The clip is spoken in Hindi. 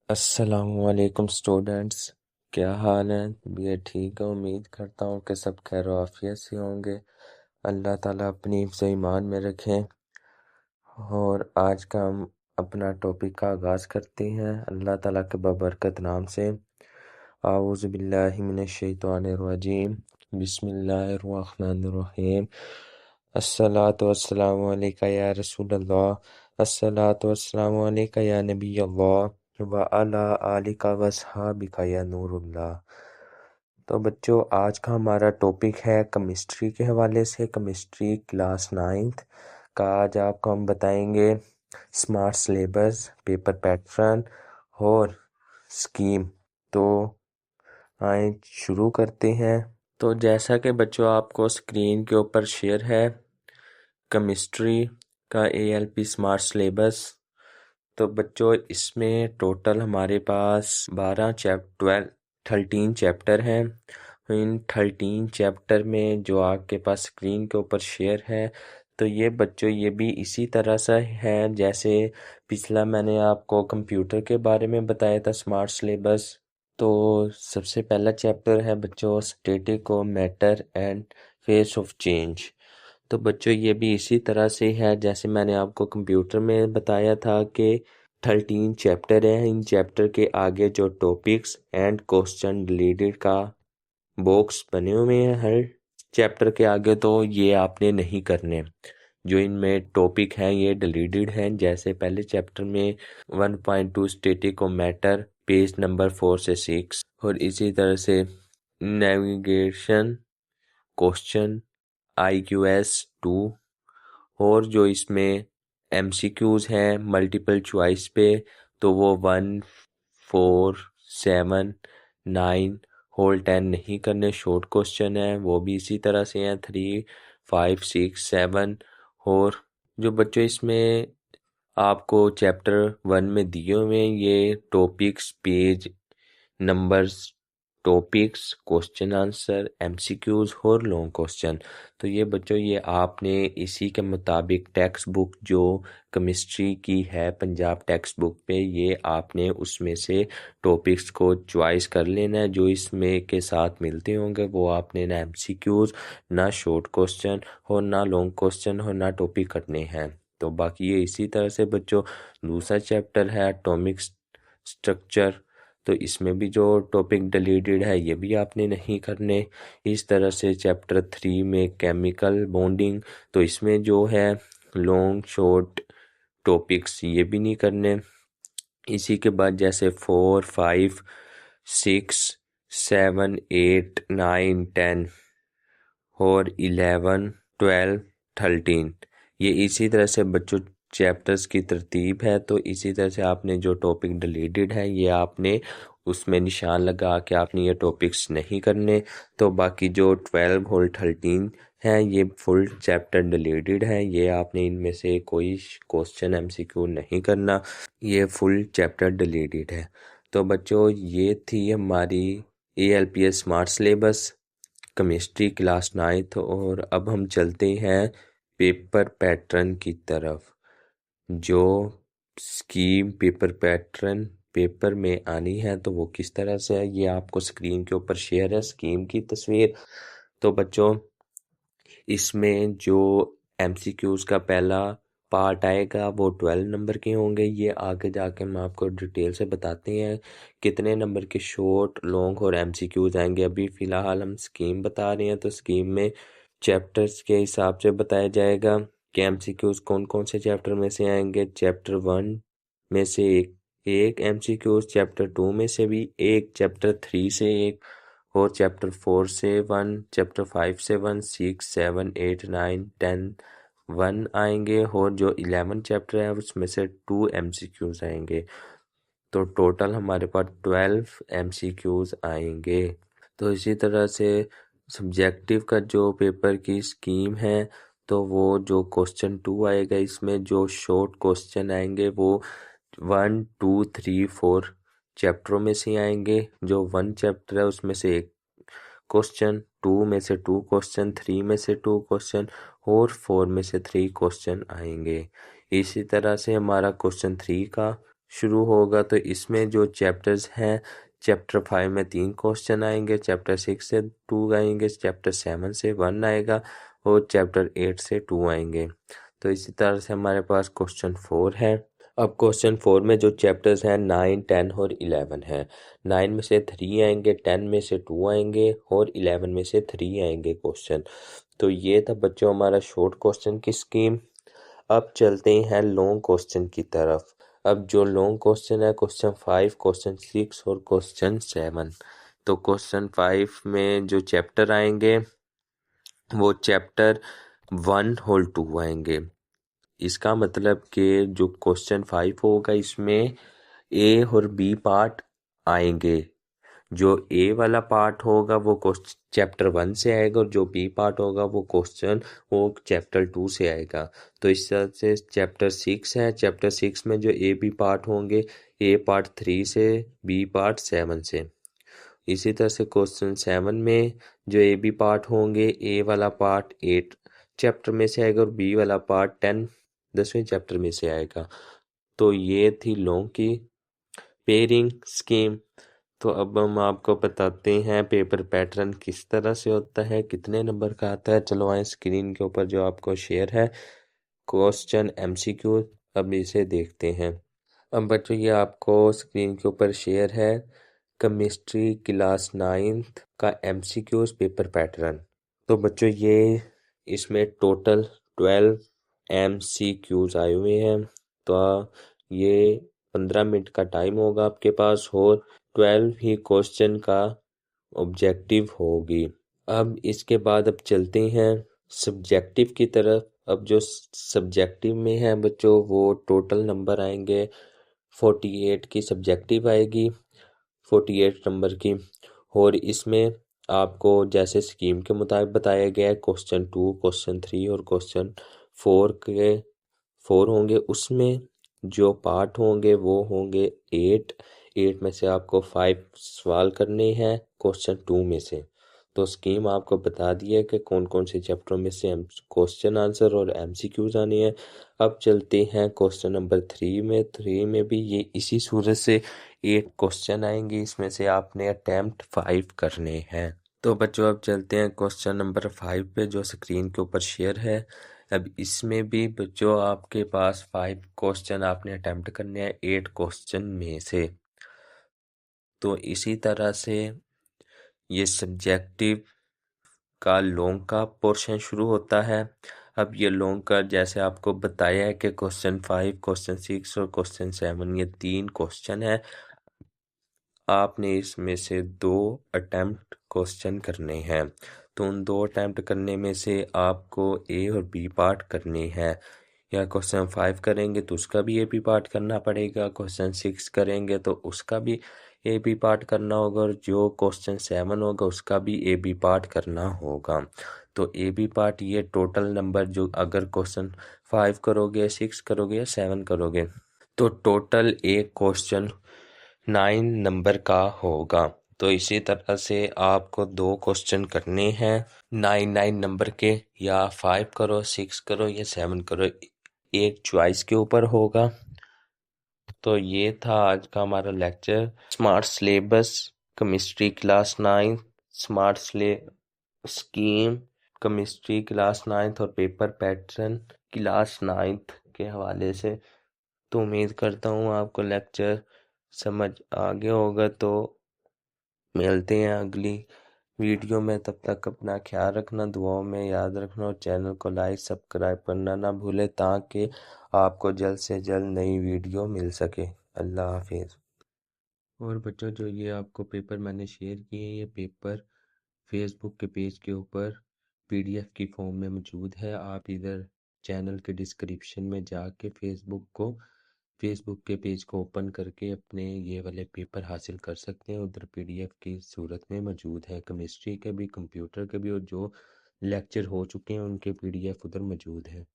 अस्सलामुअलैकुम स्टूडेंट्स, क्या हाल है? तबीयत ठीक है? उम्मीद करता हूँ कि सब खैर आफियत से होंगे। अल्लाह ताला अपनी हिफ्ज़ ईमान में रखें। और आज का हम अपना टॉपिक का आगाज़ करते हैं अल्लाह ताला के बबरकत नाम से। आऊज़ु बिल्लाहि मिनश शैतानिर रजीम, बिस्मिल्लाहिर रहमानिर रहीम। अस्सलातु वस्सलामु अलैका या रसूलल्लाह, अस्सलातु वस्सलामु अलैका या नबी अल्लाह व अला आलिका व अस्हाबिका या नूरुल्लाह। तो बच्चों, आज का हमारा टॉपिक है केमिस्ट्री के हवाले से। केमिस्ट्री क्लास 9th का आज आपको हम बताएंगे स्मार्ट सिलेबस, पेपर पैटर्न और स्कीम। तो आए शुरू करते हैं। तो जैसा कि बच्चों आपको स्क्रीन के ऊपर शेयर है केमिस्ट्री का ALP स्मार्ट सिलेबस। तो बच्चों इसमें टोटल हमारे पास 13 चैप्टर हैं। इन 13 चैप्टर में जो आपके पास स्क्रीन के ऊपर शेयर है, तो ये बच्चों ये भी इसी तरह से है जैसे पिछला मैंने आपको कंप्यूटर के बारे में बताया था स्मार्ट सिलेबस। तो सबसे पहला चैप्टर है बच्चों static of matter and face of change. तो बच्चों ये भी इसी तरह से है जैसे मैंने आपको कंप्यूटर में बताया था कि 13 चैप्टर हैं। इन चैप्टर के आगे जो टॉपिक्स एंड क्वेश्चन डिलीटेड का बॉक्स बने हुए हैं हर चैप्टर के आगे, तो ये आपने नहीं करने। जो इनमें टॉपिक हैं ये डिलीटेड हैं। जैसे पहले चैप्टर में 1.2 static of matter, page number 4 से 6, और इसी तरह से नेविगेशन क्वेश्चन IQS 2, और जो इसमें MCQs हैं मल्टीपल चॉइस पे, तो वो 1, 4, 7, 9 होल 10 नहीं करने। शॉर्ट क्वेश्चन है वो भी इसी तरह से हैं 3, 5, 6, 7। और जो बच्चों इसमें आपको चैप्टर 1 में दिए हुए हैं ये topics, page numbers, topics, question answer, MCQs और लॉन्ग क्वेश्चन। तो ये बच्चों ये आपने इसी के मुताबिक टेक्स्ट बुक जो केमिस्ट्री की है पंजाब टेक्स्ट बुक पे, ये आपने उसमें से टॉपिक्स को चॉइस कर लेना है। जो इसमें के साथ मिलते होंगे वो आपने ना MCQs, ना शॉर्ट क्वेश्चन और ना लॉन्ग क्वेश्चन और ना टॉपिक करने हैं। तो बाकी ये इसी तरह से बच्चों दूसरा चैप्टर है एटॉमिक स्ट्रक्चर। तो इसमें भी जो टॉपिक डिलीटेड है ये भी आपने नहीं करने। इस तरह से चैप्टर 3 में केमिकल बॉन्डिंग, तो इसमें जो है लॉन्ग शॉर्ट टॉपिक्स ये भी नहीं करने। इसी के बाद जैसे 4, 5, 6, 7, 8, 9, 10 और 11, 12, 13, ये इसी तरह से बच्चों चैप्टर्स की तरतीब है। तो इसी तरह से आपने जो टॉपिक डिलीटेड है ये आपने उसमें निशान लगा के आपने ये टॉपिक्स नहीं करने। तो बाकी जो 12 और 13 हैं ये फुल चैप्टर डिलीटेड है, ये आपने इनमें से कोई क्वेश्चन MCQ नहीं करना, ये फुल चैप्टर डिलीटेड है। तो बच्चों ये थी हमारी ALPS smart syllabus chemistry class 9th। और अब हम चलते हैं पेपर पैटर्न की तरफ। जो स्कीम पेपर पैटर्न पेपर में आनी है तो वो किस तरह से है ये आपको स्क्रीन के ऊपर शेयर है स्कीम की तस्वीर। तो बच्चों इसमें जो MCQs का पहला पार्ट आएगा वो 12 नंबर के होंगे। ये आगे जाके हम आपको डिटेल से बताते हैं कितने नंबर के शॉर्ट, लॉन्ग और MCQs आएंगे। अभी फ़िलहाल हम स्कीम बता रहे हैं, तो स्कीम में चैप्टर्स के हिसाब से बताया जाएगा कि MCQs कौन कौन से चैप्टर में से आएंगे। चैप्टर 1 में से एक MCQs, चैप्टर 2 में से भी एक, चैप्टर 3 से एक, और चैप्टर 4 से 1, चैप्टर 5 से 1, 6, 7, 8, 9, 10 1 आएंगे, और जो 11 चैप्टर है उसमें से 2 MCQs आएंगे। तो टोटल हमारे पास 12 MCQs आएंगे। तो इसी तरह से सब्जेक्टिव का जो पेपर की स्कीम है, तो वो जो क्वेश्चन 2 आएगा इसमें जो शॉर्ट क्वेश्चन आएंगे वो 1, 2, 3, 4 चैप्टरों में से आएंगे। जो 1 चैप्टर है उसमें से एक क्वेश्चन, 2 में से 2 क्वेश्चन, 3 में से 2 क्वेश्चन और 4 में से 3 क्वेश्चन आएंगे। इसी तरह से हमारा क्वेश्चन 3 का शुरू होगा तो इसमें जो चैप्टर्स हैं, चैप्टर 5 में 3 क्वेश्चन आएंगे, चैप्टर 6 से 2 आएंगे, चैप्टर 7 से 1 आएगा और चैप्टर 8 से 2 आएंगे। तो इसी तरह से हमारे पास क्वेश्चन 4 है। अब क्वेश्चन 4 में जो चैप्टर्स हैं 9, 10 और 11 हैं। 9 में से 3 आएंगे, 10 में से 2 आएंगे और 11 में से 3 आएंगे क्वेश्चन। तो ये था बच्चों हमारा शॉर्ट क्वेश्चन की स्कीम। अब चलते हैं लॉन्ग क्वेश्चन की तरफ। अब जो लॉन्ग क्वेश्चन है क्वेश्चन 5, क्वेश्चन 6 और क्वेश्चन 7। तो क्वेश्चन 5 में जो चैप्टर आएंगे वो चैप्टर 1 और 2 आएंगे। इसका मतलब कि जो क्वेश्चन 5 होगा इसमें ए और बी पार्ट आएंगे। जो ए वाला पार्ट होगा वो चैप्टर 1 से आएगा और जो बी पार्ट होगा वो चैप्टर 2 से आएगा। तो इस तरह से चैप्टर 6 है, चैप्टर 6 में जो ए बी पार्ट होंगे, ए पार्ट 3 से, बी पार्ट 7 से। इसी तरह से क्वेश्चन 7 में जो ए बी पार्ट होंगे, ए वाला पार्ट 8 चैप्टर में से आएगा और बी वाला पार्ट 10वें चैप्टर में से आएगा। तो ये थी लॉन्ग की पेयरिंग स्कीम। तो अब हम आपको बताते हैं पेपर पैटर्न किस तरह से होता है, कितने नंबर का आता है। चलो आए स्क्रीन के ऊपर जो आपको शेयर है क्वेश्चन एमसीक्यू, अब इसे देखते हैं। अब बच्चों ये आपको स्क्रीन के ऊपर शेयर है केमिस्ट्री क्लास 9th का एमसीक्यूज पेपर पैटर्न। तो बच्चों ये इसमें टोटल 12 एमसीक्यूज आए हुए हैं। तो ये 15 मिनट का टाइम होगा आपके पास और 12 ही क्वेश्चन का ऑब्जेक्टिव होगी। अब इसके बाद अब चलते हैं सब्जेक्टिव की तरफ। अब जो सब्जेक्टिव में है बच्चों वो टोटल नंबर आएंगे 48 की सब्जेक्टिव आएगी, 48 नंबर की। और इसमें आपको जैसे स्कीम के मुताबिक बताया गया है क्वेश्चन 2, क्वेश्चन 3 और क्वेश्चन 4 होंगे। उसमें जो पार्ट होंगे वो होंगे 8 में से आपको 5 सवाल करने हैं क्वेश्चन 2 में से। तो स्कीम आपको बता दी है कि कौन कौन से चैप्टरों में से क्वेश्चन आंसर और एमसीक्यूज आने हैं। अब चलते हैं क्वेश्चन नंबर 3 में भी ये इसी सूरत से 8 क्वेश्चन आएंगे, इसमें से आपने अटेम्प्ट 5 करने हैं। तो बच्चों अब चलते हैं क्वेश्चन नंबर 5 पे जो स्क्रीन के ऊपर शेयर है। अब इसमें भी बच्चों आपके पास 5 क्वेश्चन आपने अटेम्प्ट करने हैं 8 क्वेश्चन में से। तो इसी तरह से ये सब्जेक्टिव का लॉन्ग का पोर्शन शुरू होता है। अब ये लॉन्ग का जैसे आपको बताया है कि क्वेश्चन 5, क्वेश्चन 6 और क्वेश्चन 7 ये 3 क्वेश्चन है। आपने इसमें से 2 अटेम्प्ट क्वेश्चन करने हैं। तो उन 2 अटेम्प्ट करने में से आपको ए और बी पार्ट करने हैं। या क्वेश्चन 5 करेंगे तो उसका भी ए बी पार्ट करना पड़ेगा, क्वेश्चन 6 करेंगे तो उसका भी ए बी पार्ट करना होगा और जो क्वेश्चन 7 होगा उसका भी ए बी पार्ट करना होगा। तो ए बी पार्ट ये टोटल नंबर जो अगर क्वेश्चन 5 करोगे, 6 करोगे या 7 करोगे तो टोटल एक क्वेश्चन 9 नंबर का होगा। तो इसी तरह से आपको 2 क्वेश्चन करने हैं 9 नंबर के, या 5 करो, 6 करो या 7 करो, एक चॉइस के ऊपर होगा। तो ये था आज का हमारा lecture smart syllabus chemistry class 9, smart scheme chemistry class 9 और पेपर पैटर्न क्लास 9 के हवाले से। तो उम्मीद करता हूँ आपको लेक्चर समझ आ गया होगा। तो मिलते हैं अगली वीडियो में, तब तक अपना ख्याल रखना, दुआओं में याद रखना और चैनल को लाइक सब्सक्राइब करना ना भूलें ताकि आपको जल्द से जल्द नई वीडियो मिल सके। अल्लाह हाफिज़। और बच्चों जो ये आपको पेपर मैंने शेयर किए ये पेपर फेसबुक के पेज के ऊपर पीडीएफ की फॉर्म में मौजूद है। आप इधर चैनल के डिस्क्रिप्शन में जाके फेसबुक के पेज को ओपन करके अपने ये वाले पेपर हासिल कर सकते हैं। उधर पीडीएफ की सूरत में मौजूद है, केमिस्ट्री के भी, कंप्यूटर के भी, और जो लेक्चर हो चुके हैं उनके पीडीएफ उधर मौजूद है।